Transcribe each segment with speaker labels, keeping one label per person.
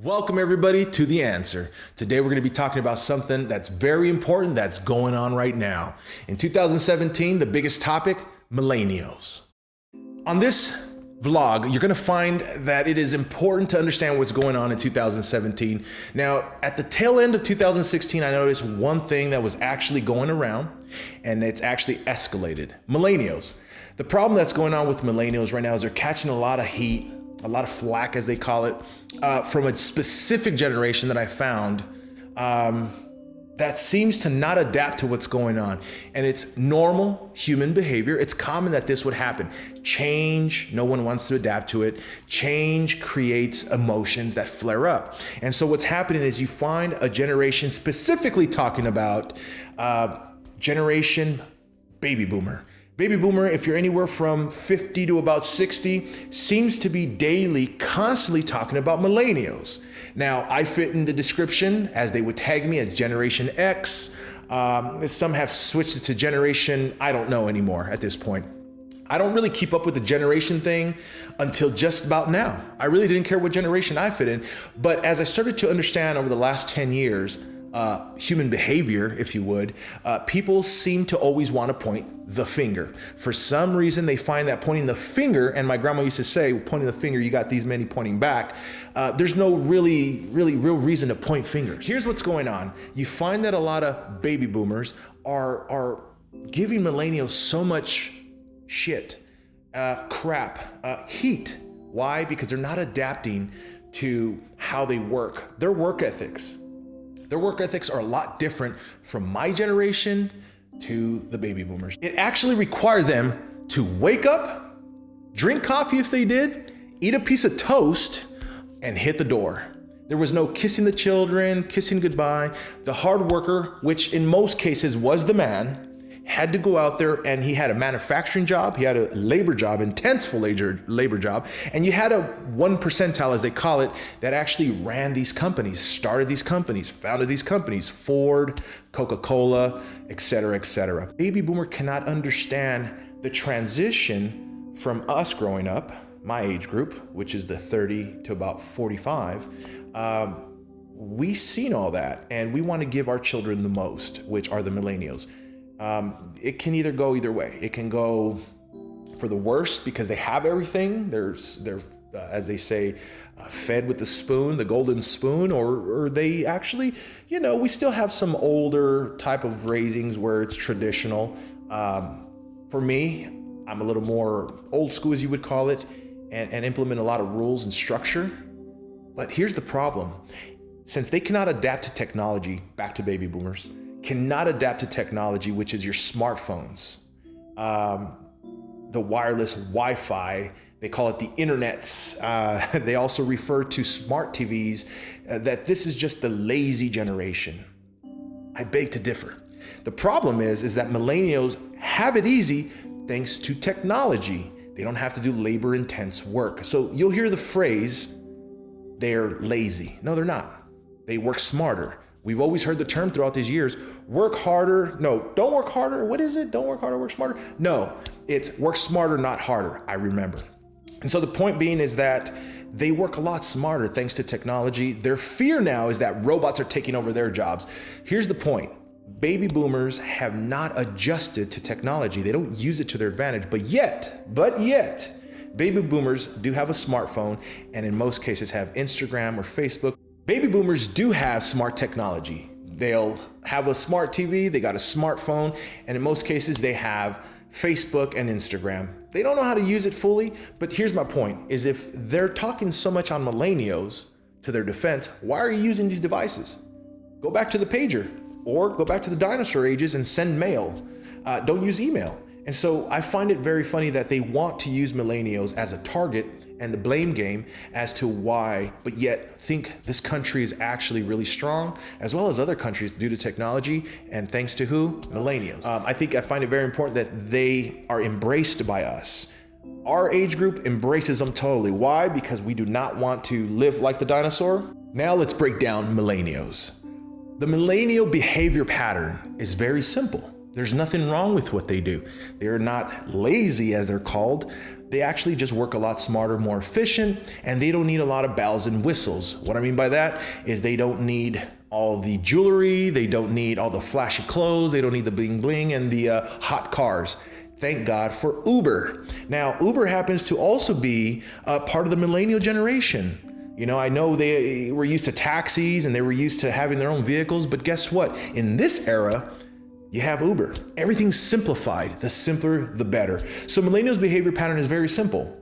Speaker 1: Welcome everybody to The Answer. Today we're going to be talking about something that's very important that's going on right now. In 2017, the biggest topic, millennials. On this vlog, you're going to find that it is important to understand what's going on in 2017. Now, at the tail end of 2016, I noticed one thing that was actually going around, and it's actually escalated. Millennials. The problem that's going on with millennials right now is they're catching a lot of heat, a lot of flack, as they call it, from a specific generation that I found that seems to not adapt to what's going on. And it's normal human behavior. It's common that this would happen. Change, no one wants to adapt to it. Change creates emotions that flare up. And so what's happening is you find a generation, specifically talking about generation baby boomer. Baby boomer, if you're anywhere from 50 to about 60, seems to be daily, constantly talking about millennials. Now, I fit in the description, as they would tag me, as Generation X. Some have switched it to Generation, I don't know anymore at this point. I don't really keep up with the generation thing until just about now. I really didn't care what generation I fit in. But as I started to understand over the last 10 years, human behavior, if you would, people seem to always want to point the finger. For some reason, they find that pointing the finger, and my grandma used to say, pointing the finger, you got these many pointing back. There's no real reason to point fingers. Here's what's going on. You find that a lot of baby boomers are giving millennials so much shit, crap, heat. Why? Because they're not adapting to how they work. Their work ethics are a lot different from my generation to the baby boomers. It actually required them to wake up, drink coffee if they did, eat a piece of toast, and hit the door. There was no kissing the children, kissing goodbye. The hard worker, which in most cases was the man, had to go out there, and he had a manufacturing job, he had a labor job, intenseful labor job, and you had a 1 percentile, as they call it, that actually ran these companies, started these companies, founded these companies, Ford, Coca-Cola, et cetera, et cetera. Baby boomer cannot understand the transition from us growing up, my age group, which is the 30 to about 45. We've seen all that, and we want to give our children the most, which are the millennials. It can either go either way. It can go for the worst because they have everything. They're as they say, fed with the spoon, the golden spoon, or they actually, we still have some older type of raisings where it's traditional. For me, I'm a little more old school, as you would call it, and implement a lot of rules and structure. But here's the problem. Since they cannot adapt to technology, back to baby boomers, cannot adapt to technology, which is your smartphones, the wireless Wi-Fi, they call it the internets. They also refer to smart TVs, that this is just the lazy generation. I beg to differ. The problem is that millennials have it easy thanks to technology. They don't have to do labor-intense work. So you'll hear the phrase, they're lazy. No, they're not. They work smarter. We've always heard the term throughout these years, work harder. No, don't work harder. What is it? Don't work harder, work smarter. No, it's work smarter, not harder, I remember. And so the point being is that they work a lot smarter thanks to technology. Their fear now is that robots are taking over their jobs. Here's the point. Baby boomers have not adjusted to technology. They don't use it to their advantage, but yet, baby boomers do have a smartphone, and in most cases have Instagram or Facebook. Baby boomers do have smart technology. They'll have a smart TV, they got a smartphone, and in most cases they have Facebook and Instagram. They don't know how to use it fully, but here's my point, is if they're talking so much on millennials, to their defense, why are you using these devices? Go back to the pager, or go back to the dinosaur ages and send mail. Don't use email. And so I find it very funny that they want to use millennials as a target and the blame game as to why, but yet think this country is actually really strong, as well as other countries due to technology, and thanks to who? Millennials. I find it very important that they are embraced by us. Our age group embraces them totally. Why? Because we do not want to live like the dinosaur. Now let's break down millennials. The millennial behavior pattern is very simple. There's nothing wrong with what they do. They're not lazy, as they're called. They actually just work a lot smarter, more efficient, and they don't need a lot of bells and whistles. What I mean by that is they don't need all the jewelry, they don't need all the flashy clothes, they don't need the bling bling and the hot cars. Thank God for Uber. Now, Uber happens to also be part of the millennial generation. You know, I know they were used to taxis and they were used to having their own vehicles, but guess what? In this era, you have Uber. Everything's simplified. The simpler, the better. So millennials' behavior pattern is very simple.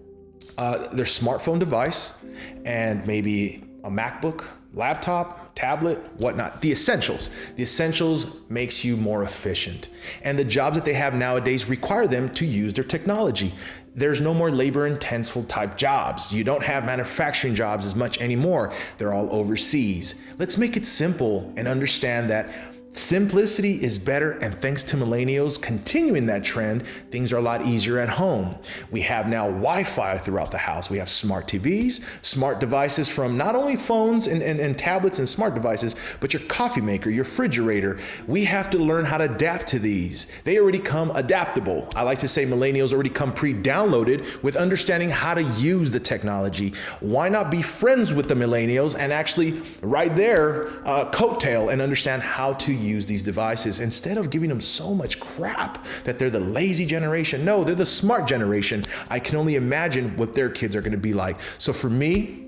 Speaker 1: Their smartphone device and maybe a MacBook, laptop, tablet, whatnot. The essentials. The essentials makes you more efficient. And the jobs that they have nowadays require them to use their technology. There's no more labor-intensive type jobs. You don't have manufacturing jobs as much anymore. They're all overseas. Let's make it simple and understand that simplicity is better, and thanks to millennials continuing that trend, things are a lot easier at home. We have now Wi-Fi throughout the house. We have smart TVs, smart devices from not only phones and tablets and smart devices, but your coffee maker, your refrigerator. We have to learn how to adapt to these. They already come adaptable. I like to say millennials already come pre-downloaded with understanding how to use the technology. Why not be friends with the millennials and actually right there coattail and understand how to use these devices instead of giving them so much crap that they're the lazy generation. No, they're the smart generation. I can only imagine what their kids are going to be like. So for me,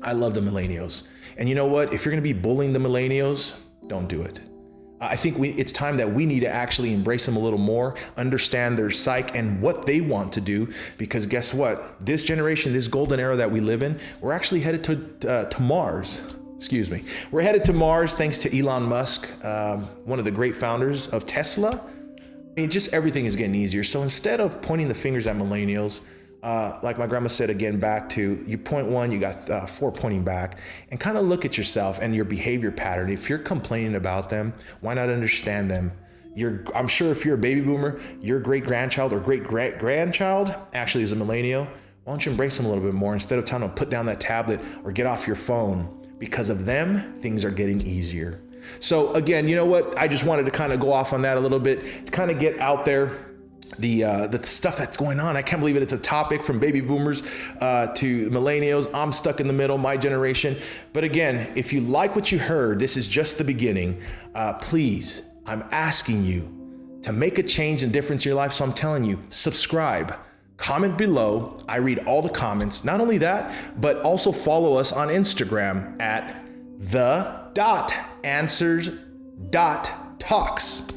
Speaker 1: I love the millennials. And you know what? If you're going to be bullying the millennials, don't do it. I think it's time that we need to actually embrace them a little more, understand their psyche and what they want to do, because guess what? This generation, this golden era that we live in, we're actually headed to Mars. Excuse me. We're headed to Mars thanks to Elon Musk, one of the great founders of Tesla. I mean, just everything is getting easier. So instead of pointing the fingers at millennials, like my grandma said, again, back to you point one, you got 4 pointing back, and kind of look at yourself and your behavior pattern. If you're complaining about them, why not understand them? I'm sure if you're a baby boomer, your great grandchild or great grandchild actually is a millennial. Why don't you embrace them a little bit more instead of telling them to put down that tablet or get off your phone? Because of them, things are getting easier. So again, you know what? I just wanted to kind of go off on that a little bit to kind of get out there the stuff that's going on. I can't believe it. It's a topic from baby boomers to millennials. I'm stuck in the middle, my generation. But again, if you like what you heard, this is just the beginning. Please, I'm asking you to make a change and difference in your life. So I'm telling you, subscribe. Comment below. I read all the comments. Not only that, but also follow us on Instagram at the.answers.talks.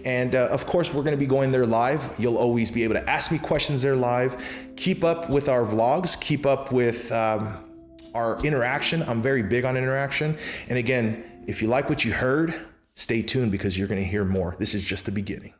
Speaker 1: And of course, we're going to be going there live. You'll always be able to ask me questions there live. Keep up with our vlogs. Keep up with our interaction. I'm very big on interaction. And again, if you like what you heard, stay tuned because you're going to hear more. This is just the beginning.